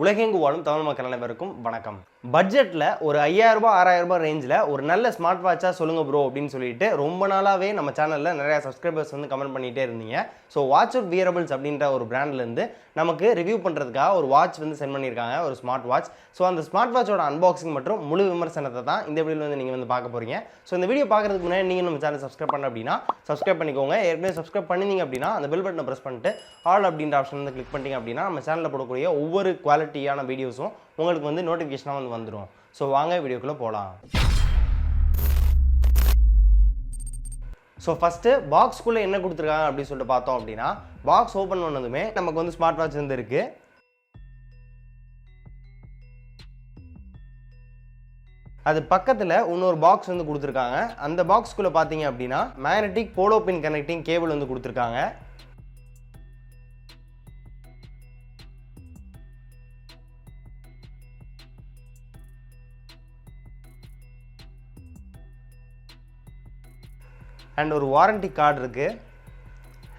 உலகெங்கு வாழும் தமிழ் மக்கள் அனைவருக்கும் வணக்கம். பட்ஜெட்டில் ஒரு 5000 ரூபாய் 6000 ரூபாய் ரேஞ்சில் ஒரு நல்ல ஸ்மார்ட் வாட்சாக சொல்லுங்கள் ப்ரோ அப்படின்னு சொல்லிட்டு ரொம்ப நாளாகவே நம்ம சேனலில் நிறையா சப்ஸ்கிரைபர்ஸ் வந்து கமெண்ட் பண்ணிகிட்டே இருந்தீங்க. ஸோ வாட்ச் அவுட் வியரபிள்ஸ் அப்படின்ற ஒரு பிராண்ட்லேருந்து நமக்கு ரிவ்யூ பண்ணுறதுக்காக ஒரு வாட்ச் வந்து சென்ட் பண்ணியிருக்காங்க, ஒரு ஸ்மார்ட் வாட்ச். ஸோ அந்த ஸ்மார்ட் வாட்சோட அன்பாக்சிங் மற்றும் முழு விமர்சனத்தை தான் இந்த வீடியோவில் வந்து நீங்கள் வந்து பார்க்க போகிறீங்க. ஸோ இந்த வீடியோ பார்க்குறதுக்கு முன்னாடி நீங்கள் நம்ம சேனல் சப்ஸ்கிரைப் பண்ண அப்படின்னா சப்ஸ்கிரைப் பண்ணிக்கோங்க. ஏற்கனவே சப்ஸ்கிரைப் பண்ணிங்க அப்படின்னா அந்த பெல் பட்டனை ப்ரெஸ் பண்ணிட்டு ஆல் அப்படின்ற ஆப்ஷன் வந்து கிளிக் பண்ணிட்டீங்க அப்படின்னா நம்ம சேனலில் போடக்கூடிய ஒவ்வொரு குவாலிட்டியான வீடியோஸும் உங்களுக்கு வந்து நோட்டிஃபிகேஷனாக வந்து வந்துடும். ஸோ வாங்க வீடியோக்குள்ளே போகலாம். ஸோ ஃபஸ்ட்டு பாக்ஸ்குள்ளே என்ன கொடுத்துருக்காங்க அப்படின்னு சொல்லிட்டு பார்த்தோம் அப்படின்னா, பாக்ஸ் ஓப்பன் பண்ணதுமே நமக்கு வந்து ஸ்மார்ட் வாட்ச் வந்து இருக்குது. அது பக்கத்தில் இன்னொரு பாக்ஸ் வந்து கொடுத்துருக்காங்க. அந்த பாக்ஸ்குள்ளே பார்த்தீங்க அப்படின்னா magnetic pogo pin connecting cable வந்து கொடுத்துருக்காங்க. அண்ட் ஒரு வாரண்டி கார்டு இருக்குது.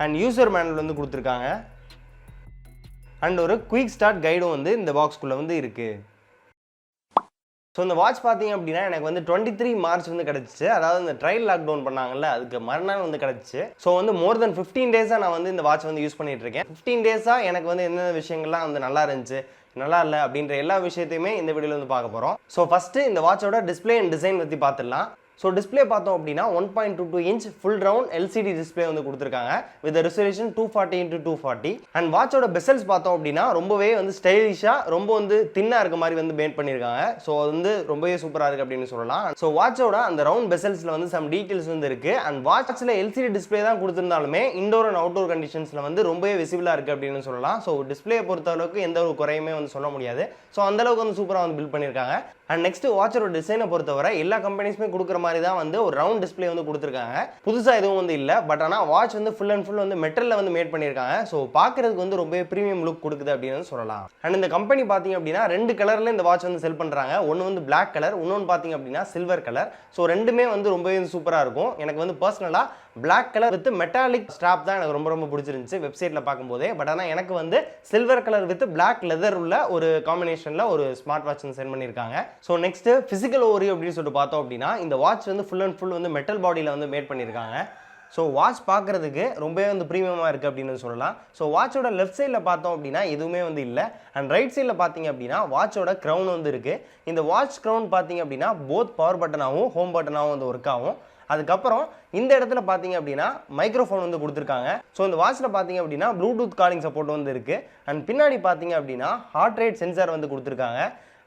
அண்ட் யூசர் மேனுவல் வந்து கொடுத்துருக்காங்க. அண்ட் ஒரு குயிக் ஸ்டார்ட் கைடும் வந்து இந்த பாக்ஸ்குள்ளே வந்து இருக்குது. ஸோ இந்த வாட்ச் பார்த்தீங்க அப்படின்னா எனக்கு வந்து 23 மார்ச் வந்து கிடச்சிச்சு. அதாவது இந்த ட்ரையல் லாக்டவுன் பண்ணாங்கல்ல, அதுக்கு மறுநாள் வந்து கிடச்சிச்சு. ஸோ வந்து மோர் தென் 15 டேஸாக நான் வந்து இந்த வாட்ச் வந்து யூஸ் பண்ணிட்டு இருக்கேன். 15 டேஸாக எனக்கு வந்து எந்தெந்த விஷயங்கள்லாம் வந்து நல்லா இருந்துச்சு, நல்லா இல்லை அப்படின்ற எல்லா விஷயத்தையுமே இந்த வீடியோவில் வந்து பார்க்க போகிறோம். ஸோ ஃபஸ்ட்டு இந்த வாட்சோட டிஸ்பிளே அண்ட் டிசைன் பற்றி பார்த்துடலாம். ஸோ டிஸ்பிளே பார்த்தோம் அப்படின்னா 1.22 inch full round LCD display வந்து கொடுத்துருக்காங்க வித் ரெசல்யூஷன் 240x240. அண்ட் வாட்சோட பெசல்ஸ் பார்த்தோம் அப்படின்னா ரொம்பவே வந்து ஸ்டைலிஷாக ரொம்ப வந்து தின்னாக இருக்க மாதிரி வந்து மேட் பண்ணியிருக்காங்க. ஸோ அது வந்து ரொம்பவே சூப்பராக இருக்குது அப்படின்னு சொல்லலாம். ஸோ வாட்சோட அந்த ரவுண்ட் பெசல்ஸில் வந்து சம் டீட்டெயில்ஸ் வந்து இருக்குது. அண்ட் வாட்சில் எல்சிடி டிஸ்பிளே தான் கொடுத்துருந்தாலுமே இண்டோர் அண்ட் அவுட்டோர் கண்டிஷன்ஸில் வந்து ரொம்பவே விசிபிளாக இருக்குது அப்படின்னு சொல்லலாம். ஸோ டிஸ்பிளே பொறுத்த அளவுக்கு எந்த ஒரு குறையுமே வந்து சொல்ல முடியாது. ஸோ அந்தளவுக்கு வந்து சூப்பராக வந்து பில்ட் பண்ணியிருக்காங்க. அண்ட் நெக்ஸ்ட் வாட்சோட டிசைனை பொறுத்தவரை எல்லா கம்பெனிஸுமே கொடுக்குற மாதிரி தான் வந்து ஒரு ரவுண்ட் டிஸ்பிளே வந்து கொடுத்துருக்காங்க. புதுசாக எதுவும் வந்து இல்லை. பட் ஆனால் வாட்ச் வந்து ஃபுல் அண்ட் ஃபுல் வந்து மெட்டலில் வந்து மேட் பண்ணியிருக்காங்க. ஸோ பார்க்குறதுக்கு வந்து ரொம்ப ப்ரீமியம் லுக் கொடுக்குது அப்படின்னு சொல்லலாம். அண்ட் இந்த கம்பெனி பார்த்தீங்க அப்படின்னா 2 கலரில் இந்த வாட்ச் வந்து செல் பண்ணுறாங்க. ஒன்று வந்து பிளாக் கலர், இன்னொன்று பார்த்தீங்க அப்படின்னா சில்வர் கலர். ஸோ ரெண்டுமே வந்து ரொம்பவே சூப்பராக இருக்கும். எனக்கு வந்து பர்சனலாக black colour with metallic strap தான் எனக்கு ரொம்ப பிடிச்சிருந்துச்சு வெப்சைட்டில் பார்க்கும்போதே. பட் ஆனால் எனக்கு வந்து silver colour with black leather உள்ள ஒரு காம்பினேஷனில் ஒரு ஸ்மார்ட் வாட்ச் வந்து சென்ட் பண்ணியிருக்காங்க. ஸோ நெக்ஸ்ட் ஃபிசிக்கல் ஓவர்வியூ அப்படின்னு சொல்லிட்டு பார்த்தோம் அப்படின்னா இந்த வாட்ச் வந்து ஃபுல் அண்ட் ஃபுல் வந்து மெட்டல் பாடியில் வந்து மேட் பண்ணியிருக்காங்க. ஸோ வாட்ச் பார்க்குறதுக்கு ரொம்பவே வந்து ப்ரீமியமாக இருக்குது அப்படின்னு சொல்லலாம். ஸோ வாட்சோட லெஃப்ட் சைடில் பார்த்தோம் அப்படின்னா எதுவுமே வந்து இல்லை. அண்ட் ரைட் சைடில் பார்த்தீங்க அப்படின்னா வாட்சோட க்ரௌன் வந்து இருக்குது. இந்த வாட்ச் க்ரௌன் பார்த்தீங்க அப்படின்னா போத் பவர் பட்டனாகவும் ஹோம் பட்டனாகவும் வந்து ஒர்க் ஆகும். அதுக்கப்புறம் இந்த இடத்துல பார்த்தீங்க அப்படின்னா மைக்ரோஃபோன் வந்து கொடுத்துருக்காங்க. ஸோ இந்த வாட்சில் பார்த்தீங்க அப்படின்னா ப்ளூடூத் காலிங் சப்போர்ட் வந்து இருக்குது. அண்ட் பின்னாடி பார்த்தீங்க அப்படின்னா ஹார்ட் ரேட் சென்சார் வந்து கொடுத்துருக்காங்க.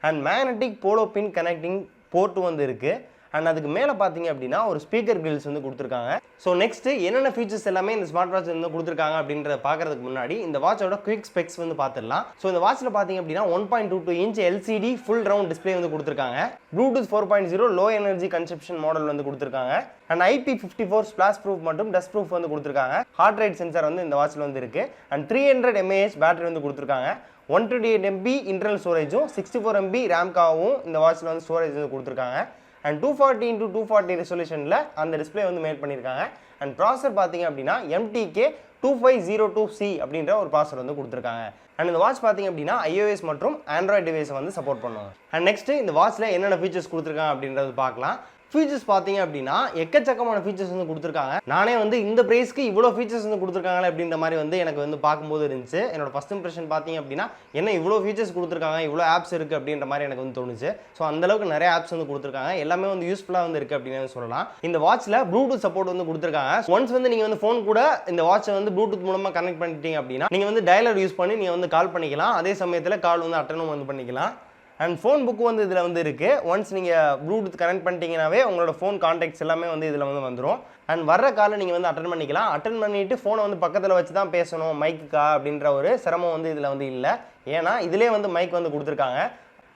And magnetic pogo pin connecting port வந்து இருக்குது. அண்ட் அதுக்கு மேலே பார்த்தீங்க அப்படின்னா ஒரு ஸ்பீக்கர் கிரில்ஸ் வந்து கொடுத்துருக்காங்க. ஸோ நெக்ஸ்ட் என்னென்ன ஃபீச்சர்ஸ் எல்லாமே இந்த ஸ்மார்ட் வாட்ச் வந்து கொடுத்துருக்காங்க அப்படின்றத பார்க்கறதுக்கு முன்னாடி இந்த வாட்சோட குயிக் ஸ்பெக்ஸ் வந்து பார்த்துடலாம். ஸோ இந்த வாட்சில் பார்த்தீங்க அப்படின்னா 1.22 inch LCD full round display வந்து கொடுத்துருக்காங்க. Bluetooth 4.0 low energy conception model வந்து கொடுத்துருக்காங்க. அண்ட் IP54 ஸ்பிளாஷ் ப்ரூஃப் மற்றும் டஸ்ட் ப்ரூஃப் வந்து கொடுத்துருக்காங்க. ஹார்ட் ரேட் சென்சார் வந்து இந்த வாட்சில் வந்து இருக்குது. அண்ட் 300 mAh பேட்டரி வந்து கொடுத்துருக்காங்க. 128 MB இன்டர்னல் ஸ்டோரேஜும் 64 MB ரேம்காகவும் இந்த வாட்சில் வந்து ஸ்டோரேஜ் வந்து கொடுத்துருக்காங்க. அண்ட் 240x240 ரெசல்யூஷனில் அந்த டிஸ்பிளே வந்து மேட் பண்ணியிருக்காங்க. அண்ட் ப்ராசர் பார்த்தீங்க அப்படின்னா MTK 2502C அப்படின்ற ஒரு ப்ராசர் வந்து கொடுத்துருக்காங்க. அண்ட் இந்த வாட்ச் பார்த்தீங்க அப்படின்னா iOS மற்றும் ஆண்ட்ராய்டு டிவைஸை வந்து சப்போர்ட் பண்ணுவாங்க. அண்ட் நெக்ஸ்ட் இந்த வாட்சில் என்னென்ன ஃபீச்சர்ஸ் கொடுத்துருக்காங்க அப்படின்றது பார்க்கலாம். ஃபீச்சர்ஸ் பார்த்தீங்க அப்படின்னா எக்கச்சக்கமான ஃபீச்சர்ஸ் வந்து கொடுத்துருக்காங்க. நானே வந்து இந்த ப்ரைஸ்க்கு இவ்வளோ ஃபீச்சர்ஸ் வந்து கொடுத்துருக்காங்களே அப்படின்ற மாதிரி வந்து எனக்கு வந்து பார்க்கும்போது இருந்துச்சு. என்னோட ஃபஸ்ட் இம்ப்ரெஷன் பார்த்தீங்க அப்படின்னா என்ன இவ்வளோ ஃபீச்சர்ஸ் கொடுத்துருக்காங்க, இவ்வளோ ஆப்ஸ் இருக்குது அப்படின்ற மாதிரி எனக்கு வந்து தோணுச்சு. ஸோ அந்தளவுக்கு நிறைய ஆப்ஸ் வந்து கொடுத்துருக்காங்க. எல்லாமே வந்து யூஸ்ஃபுல்லாக வந்து இருக்குது அப்படின்னு சொல்லலாம். இந்த வாட்சில் ப்ளூடூத் சப்போர்ட் வந்து கொடுத்துருக்காங்க. ஒன்ஸ் வந்து நீங்கள் வந்து ஃபோன் கூட இந்த வாட்சை வந்து ப்ளூடூத் மூலமாக கனெக்ட் பண்ணிட்டீங்க அப்படின்னா நீங்கள் வந்து டயலர் யூஸ் பண்ணி நீங்கள் வந்து கால் பண்ணிக்கலாம். அதே சமயத்தில் கால் வந்து அட்டனும் வந்து பண்ணிக்கலாம். அண்ட் ஃபோன் புக் வந்து இதில் வந்து இருக்குது. ஒன்ஸ் நீங்கள் ப்ளூடூத் கனெக்ட் பண்ணிட்டீங்கன்னாவே உங்களோட ஃபோன் கான்டாக்ட்ஸ் எல்லாமே வந்து இதில் வந்து வந்துடும். அண்ட் வர்ற காலை நீங்கள் வந்து அட்டன் பண்ணிக்கலாம். அட்டன் பண்ணிவிட்டு ஃபோனை வந்து பக்கத்தில் வச்சு தான் பேசணும் மைக்குக்கா அப்படின்ற ஒரு சிரமம் வந்து இதில் வந்து இல்லை. ஏன்னா இதிலே வந்து மைக் வந்து கொடுத்துருக்காங்க.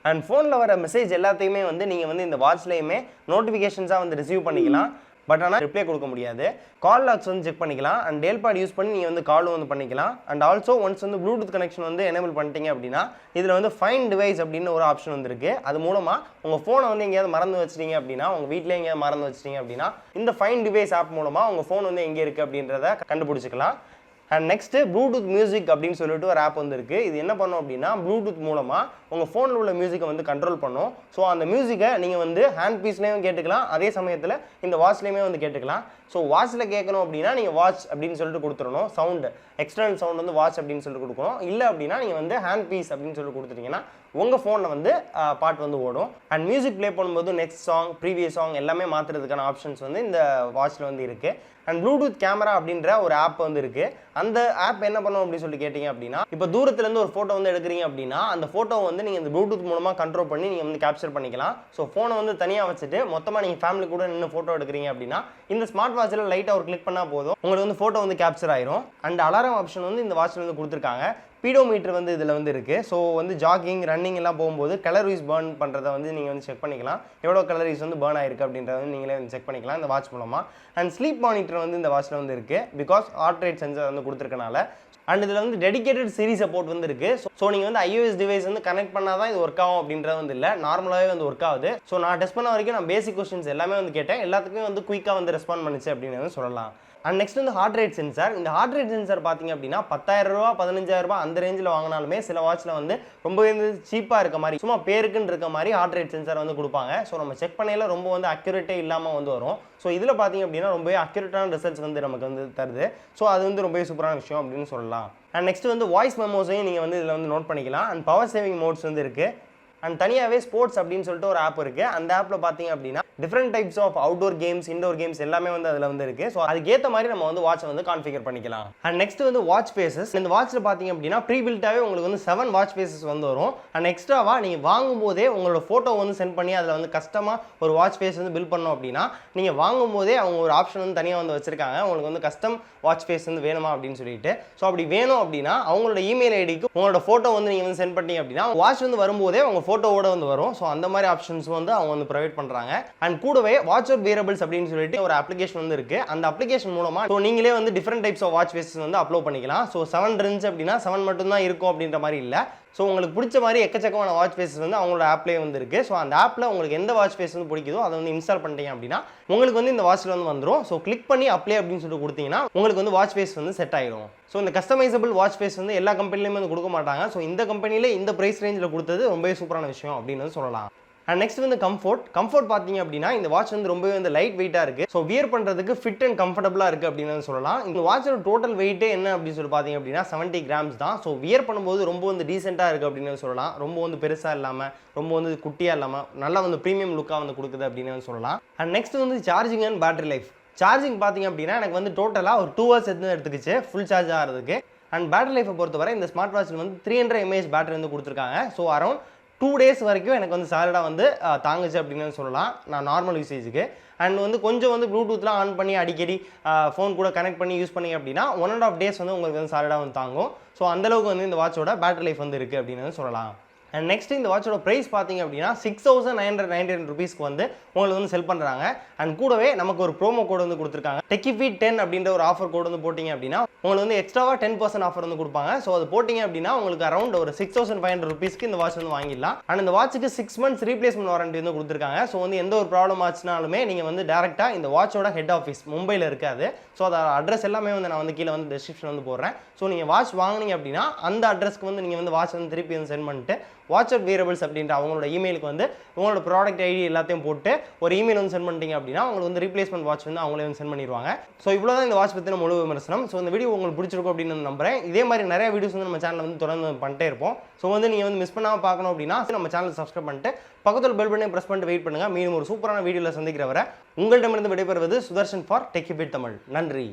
அண்ட் ஃபோனில் வர மெசேஜ் எல்லாத்தையுமே வந்து நீங்கள் வந்து இந்த வாட்ச்லேயுமே நோட்டிஃபிகேஷன்ஸாக வந்து ரிசீவ் பண்ணிக்கலாம். பட் ஆனால் ரிப்ளை கொடுக்க முடியாது. கால் லாக்ஸ் வந்து செக் பண்ணிக்கலாம். அண்ட் டேல்பாட் யூஸ் பண்ணி நீங்கள் வந்து காலும் வந்து பண்ணிக்கலாம். அண்ட் ஆல்சோ ஒன்ஸ் வந்து ப்ளூடூத் கனெக்ஷன் வந்து எனேபிள் பண்ணிட்டீங்க அப்படின்னா இதில் வந்து ஃபைன் டிவைஸ் அப்படின்னு ஒரு ஆப்ஷன் வந்து இருக்குது. அது மூலமாக உங்கள் ஃபோனை வந்து எங்கேயாவது மறந்து வச்சிட்டீங்க அப்படின்னா, உங்கள் வீட்டிலே எங்கேயாவது மறந்து வச்சிட்டீங்க அப்படின்னா இந்த ஃபைன் டிவைஸ் ஆப் மூலமாக உங்கள் ஃபோன் வந்து எங்கே இருக்குது அப்படின்றத கண்டுபிடிச்சிக்கலாம். அண்ட் நெக்ஸ்ட் ப்ளூடூத் மியூசிக் அப்படின்னு சொல்லிட்டு ஒரு ஆப் வந்து இருக்குது. இது என்ன பண்ணும் அப்படின்னா ப்ளூடூத் மூலமாக உங்கள் ஃபோனில் உள்ள மியூசிக்கை வந்து கண்ட்ரோல் பண்ணும். ஸோ அந்த மியூசிக்கை நீங்கள் வந்து ஹேண்ட் பீஸ்லேயும் கேட்டுக்கலாம், அதே சமயத்தில் இந்த வாட்ச்லேயுமே வந்து கேட்டுக்கலாம். ஸோ வாட்ச்சில் கேட்கணும் அப்படின்னா நீங்கள் வாட்ச் அப்படின்னு சொல்லிட்டு கொடுத்துடணும், சவுண்டு எக்ஸ்டர்னல் சவுண்ட் வந்து வாட்ச் அப்படின்னு சொல்லிட்டு கொடுக்கணும். இல்லை அப்படின்னா நீங்கள் வந்து ஹேண்ட் பீஸ் அப்படின்னு சொல்லி கொடுத்துட்டீங்கன்னா உங்கள் ஃபோனில் வந்து பாட்டு வந்து ஓடும். அண்ட் மியூசிக் ப்ளே பண்ணும்போது நெக்ஸ்ட் சாங், ப்ரீவியஸ் சாங் எல்லாமே மாற்றுறதுக்கான ஆப்ஷன்ஸ் வந்து இந்த வாட்ச்சில் வந்து இருக்குது. அண்ட் ப்ளூடூத் கேமரா அப்படின்ற ஒரு ஆப் வந்து இருக்குது. அந்த ஆப் என்ன பண்ணும் அப்படின்னு சொல்லி கேட்டிங்க அப்படின்னா, இப்போ தூரத்துலேருந்து ஒரு ஃபோட்டோ வந்து எடுக்கிறீங்க அப்படின்னா அந்த ஃபோட்டோவை வந்து நீங்கள் இந்த ப்ளூடூத் மூலமாக கண்ட்ரோல் பண்ணி நீங்கள் வந்து கேப்சர் பண்ணிக்கலாம். ஸோ ஃபோனை வந்து தனியாக வச்சுட்டு மொத்தமாக நீங்கள் ஃபேமிலி கூட நின்று ஃபோட்டோ எடுக்கிறீங்க அப்படின்னா இந்த ஸ்மார்ட் வாட்சில் லைட்டாக ஒரு கிளிக் பண்ணால் போதும், உங்களுக்கு வந்து ஃபோட்டோ வந்து கேப்சர் ஆயிரும். அண்ட் அலாரம் ஆப்ஷன் வந்து இந்த வாட்சில் வந்து கொடுத்துருக்காங்க. பீடோமீட்டர் வந்து இதில் வந்து இருக்குது. ஸோ வந்து ஜாகிங், ரன்னிங் எல்லாம் போகும்போது கலோரிஸ் பர்ன் பண்ணுறதை வந்து நீங்கள் வந்து செக் பண்ணிக்கலாம், எவ்வளோ கலோரிஸ் வந்து பர்ன் ஆயிருக்கு அப்படின்றத வந்து நீங்களே வந்து செக் பண்ணிக்கலாம் இந்த வாட்ச் மூலமாக. அண்ட் ஸ்லீப் மானிட்டர் வந்து இந்த வாட்சில் வந்து இருக்குது, பிகாஸ் ஹார்ட் ரேட் சென்சார் வந்து கொடுத்துருக்கனால. அண்ட் இதில் வந்து டெடிகேட்டட் சீரி சப்போர்ட் வந்து இருக்குது. ஸோ நீங்கள் வந்து iOS டிவைஸ் வந்து கனெக்ட் பண்ணால் தான் இது ஒர்க் ஆகும் அப்படின்றது வந்து இல்லை, நார்மலாகவே வந்து ஒர்க் ஆகுது. ஸோ நான் டெஸ்ட் பண்ண வரைக்கும் நான் பேசிக் கொஸ்டின்ஸ் எல்லாமே வந்து கேட்டேன், எல்லாத்துக்குமே வந்து குயிக்காக வந்து ரெஸ்பாண்ட் பண்ணிச்சு அப்படின்னு வந்து சொல்லலாம். அண்ட் நெக்ஸ்ட் வந்து ஹார்ட் ரேட் சென்சார். இந்த ஹார்ட் ரேட் சென்சார் பார்த்தீங்க அப்படின்னா 10,000 ரூபா 15,000 ரூபா அந்த ரேஞ்சில் வாங்கினாலுமே சில வாட்சில் வந்து ரொம்பவே வந்து சீப்பாக இருக்க மாதிரி, சும்மா பேருக்குன்னு இருக்க மாதிரி ஹார்ட் ரேட் சென்சார் வந்து கொடுப்பாங்க. ஸோ நம்ம செக் பண்ணையில ரொம்ப வந்து அக்யூரேட்டே இல்லாமல் வந்து வரும். ஸோ இதில் பார்த்தீங்க அப்படின்னா ரொம்பவே அக்யூரேட்டான ரிசல்ட்ஸ் வந்து நமக்கு வந்து தருது. ஸோ அது வந்து ரொம்பவே சூப்பரான விஷயம் அப்படின்னு சொல்லலாம். அண்ட் நெக்ஸ்ட் வந்து வாய்ஸ் மெமோஸையும் நீங்கள் வந்து இதில் வந்து நோட் பண்ணிக்கலாம். அண்ட் பவர் சேவிங் மோட்ஸ் வந்து இருக்குது. அண்ட் தனியாகவே ஸ்போர்ட்ஸ் அப்படின்னு சொல்லிட்டு ஒரு ஆப் இருக்குது. அந்த ஆப்பில் பார்த்தீங்க அப்படின்னா different types of outdoor games, indoor games எல்லாமே வந்து அதில் வந்து இருக்குது. ஸோ அதுக்கேற்ற மாதிரி நம்ம வந்து வாட்சை வந்து கான்ஃபிகர் பண்ணிக்கலாம். அண்ட் நெக்ஸ்ட் வந்து வாட்ச் ஃபேஸஸ். இந்த வாட்சில் பார்த்தீங்க அப்படின்னா ப்ரீபில்ட்டாகவே உங்களுக்கு வந்து 7 வாட்ச் ஃபேஸஸ் வந்து வரும். அண்ட் எக்ஸ்ட்ராவாக நீங்கள் வாங்கும் போதே உங்களோட ஃபோட்டோ வந்து சென்ட் பண்ணி அதில் வந்து கஸ்டமாக ஒரு வாட்ச் ஃபேஸ் வந்து பில்ட் பண்ணோம் அப்படின்னா நீங்கள் வாங்கும் போதே அவங்க ஒரு ஆப்ஷன் வந்து தனியாக வந்து வச்சிருக்காங்க, உங்களுக்கு வந்து கஸ்டம் வாட்ச் ஃபேஸ் வந்து வேணுமா அப்படின்னு சொல்லிட்டு. ஸோ அப்படி வேணும் அப்படின்னா அவங்களோட இமெயில் ஐடிக்கு உங்களோட ஃபோட்டோ வந்து நீங்கள் வந்து சென்ட் பண்ணீங்க அப்படின்னா வாட்ச் வந்து வரும்போதே உங்கள் ஃபோட்டோவோட வந்து வரும். ஸோ அந்த மாதிரி ஆப்ஷன்ஸ் வந்து அவங்க வந்து ப்ரொவைட் பண்ணுறாங்க. அண்ட் கூடவே வாட்ச் அவுட் வேரபிள்ஸ் அப்படின்னு சொல்லிட்டு ஒரு அப்ளிகேஷன் வந்து இருக்குது. அந்த அப்ளிகேஷன் மூலமாக ஸோ நீங்களே வந்து different types of watch faces வந்து அப்லோட் பண்ணிக்கலாம். ஸோ 7 இருந்துச்சு அப்படின்னா 7 மட்டும் தான் இருக்கும் அப்படின்ற மாதிரி இல்லை. ஸோ உங்களுக்கு பிடிச்ச மாதிரி எக்கச்சக்கமான வாட்ச் ஃபேஸஸ் வந்து அவங்களோட ஆப்லேயே வந்து இருக்குது. ஸோ அந்த ஆப்பில் உங்களுக்கு எந்த வாட்ச் ஃபேஸ் வந்து பிடிக்குதோ அதை வந்து இன்ஸ்டால் பண்ணிட்டீங்க அப்படின்னா உங்களுக்கு வந்து இந்த வாட்சில் வந்து வந்துடும். ஸோ கிளிக் பண்ணி அப்ளை அப்படின்னு சொல்லிட்டு கொடுத்தீங்கன்னா உங்களுக்கு வந்து வாட்ச் ஃபேஸ் வந்து செட் ஆகிடும். ஸோ இந்த கஸ்டமைசபிள் வாட்ச் ஃபேஸ் வந்து எல்லா கம்பெனிலையுமே வந்து கொடுக்க மாட்டாங்க. ஸோ இந்த கம்பெனியில் இந்த ப்ரைஸ் ரேஞ்சில் கொடுத்தது ரொம்பவே சூப்பரான விஷயம் அப்படின்னு வந்து சொல்லலாம். அண்ட் நெக்ஸ்ட் வந்து கம்ஃபர்ட் பார்த்தீங்க அப்படின்னா இந்த வாட்ச் வந்து ரொம்பவே வந்து லைட் வெயிட்டாக இருக்குது. ஸோ வியர் பண்ணுறதுக்கு ஃபிட் அண்ட் கம்ஃபர்டபுளாக இருக்குது அப்படின்னு சொல்லலாம். இந்த வாட்சோட டோட்டல் வெயிட்டே என்ன அப்படின்னு சொல்லி பார்த்தீங்க அப்படின்னா 70 கிராம்ஸ் தான். ஸோ வியர் பண்ணும்போது ரொம்ப வந்து டீசெண்டாக இருக்குது அப்படின்னு சொல்லலாம். ரொம்ப வந்து பெருசாக இல்லாமல், ரொம்ப வந்து குட்டியாக இல்லாமல், நல்லா வந்து ப்ரீமியம் லுக்காக வந்து கொடுக்குது அப்படின்னு சொல்லலாம். அண்ட் நெக்ஸ்ட் வந்து charging and battery life. Charging பார்த்தீங்க அப்படின்னா எனக்கு வந்து டோட்டலாக ஒரு 2 hours எடுத்துக்கிச்சு ஃபுல் சார்ஜ் ஆகிறதுக்கு. அண்ட் பேட்டரி லைஃபை பொறுத்தவரை இந்த ஸ்மார்ட் வாட்சில் வந்து 300 mAh பேட்டரி வந்து கொடுத்துருக்காங்க. ஸோ அரௌண்ட் 2 days வரைக்கும் எனக்கு வந்து சாலிடாக வந்து தாங்குச்சு அப்படின்னு சொல்லலாம் நான் நார்மல் யூசேஜுக்கு. அண்ட் வந்து கொஞ்சம் வந்து ப்ளூடூத்லாம் ஆன் பண்ணி அடிக்கடி ஃபோன் கூட கனெக்ட் பண்ணி யூஸ் பண்ணிங்க அப்படின்னா 1.5 days வந்து உங்களுக்கு வந்து சாலிடாக வந்து தாங்கும். ஸோ அந்தளவுக்கு வந்து இந்த வாட்சோட பேட்டரி லைஃப் வந்து இருக்குது அப்படின்னு சொல்லலாம். அண்ட் நெக்ஸ்ட் இந்த வாட்சோட ப்ரைஸ் பார்த்தீங்க அப்படின்னா 6,999 rupeesக்கு வந்து உங்களுக்கு வந்து செல் பண்ணுறாங்க. அண்ட் கூடவே நமக்கு ஒரு ப்ரோமோ கோட் வந்து கொடுத்துருக்காங்க, TechieFit10 அப்படின்ற ஒரு ஆஃபர் கோட் வந்து போட்டிங்க அப்படின்னா உங்களுக்கு வந்து எக்ஸ்ட்ராவாக 10% ஆஃபர் வந்து கொடுப்பாங்க. ஸோ அது போட்டிங்க அப்படின்னா உங்களுக்கு அரௌண்ட் ஒரு 6,500 rupeesக்கு இந்த வாட்ச் வந்து வாங்கிடலாம். அண்ட் இந்த வாட்சுக்கு 6 months ரீப்ளேஸ்மெண்ட் வாரண்டி வந்து கொடுத்துருக்காங்க. ஸோ வந்து எந்த ஒரு ப்ராப்ளம் ஆச்சுனாலுமே நீங்கள் வந்து டேரெக்டாக இந்த வாட்சோட ஹெட் ஆஃபீஸ் மும்பையில் இருக்காது. ஸோ அதோட அட்ரஸ் எல்லாமே வந்து நான் வந்து கீழே வந்து டிஸ்கிரிப்ஷன் வந்து போடுறேன். ஸோ நீங்கள் வாட்ச் வாங்கினீங்க அப்படின்னா அந்த அட்ரஸ்க்கு வந்து நீங்கள் வந்து வாட்ச் வந்து திருப்பி வந்து சென்ட் பண்ணிட்டு வாட்ச் அவுட் வேரபிள்ஸ் அப்படின்ற அவங்களோட இமெயிலுக்கு வந்து உங்களோட ப்ராடக்ட் ஐடி எல்லாத்தையும் போட்டு ஒரு இமெயில் வந்து சென்ட் பண்ணிட்டீங்க அப்படின்னா உங்களுக்கு வந்து ரீப்ளேஸ்மெண்ட் வாட்ச் வந்து அவங்களே வந்து சென்ட் பண்ணிடுவாங்க. ஸோ இவ்வளோ தான் இந்த வாட்ச் பற்றின முழு விமர்சனம். ஸோ இந்த வீடியோ உங்களுக்கு பிடிச்சிருக்கும் அப்படின்னு நம்புறேன். இதே மாதிரி நிறைய வீடியோஸ் வந்து நம்ம சேனலில் வந்து தொடர்ந்து பண்ணிட்டே இருப்போம். ஸோ வந்து நீங்கள் வந்து மிஸ் பண்ணாமல் பார்க்கணும் அப்படின்னா நம்ம சேனல் சப்ஸ்கிரைப் பண்ணிட்டு பக்கத்தில் பெல் பட்டனை ப்ரெஸ் பண்ணிட்டு வெயிட் பண்ணுங்கள். மீண்டும் ஒரு சூப்பரான வீடியோவில் சந்திக்கிற வரை உங்களிடமிருந்து விடைபெறுவது சுதர்ஷன் ஃபார் டெக்கிபிட் தமிழ். நன்றி.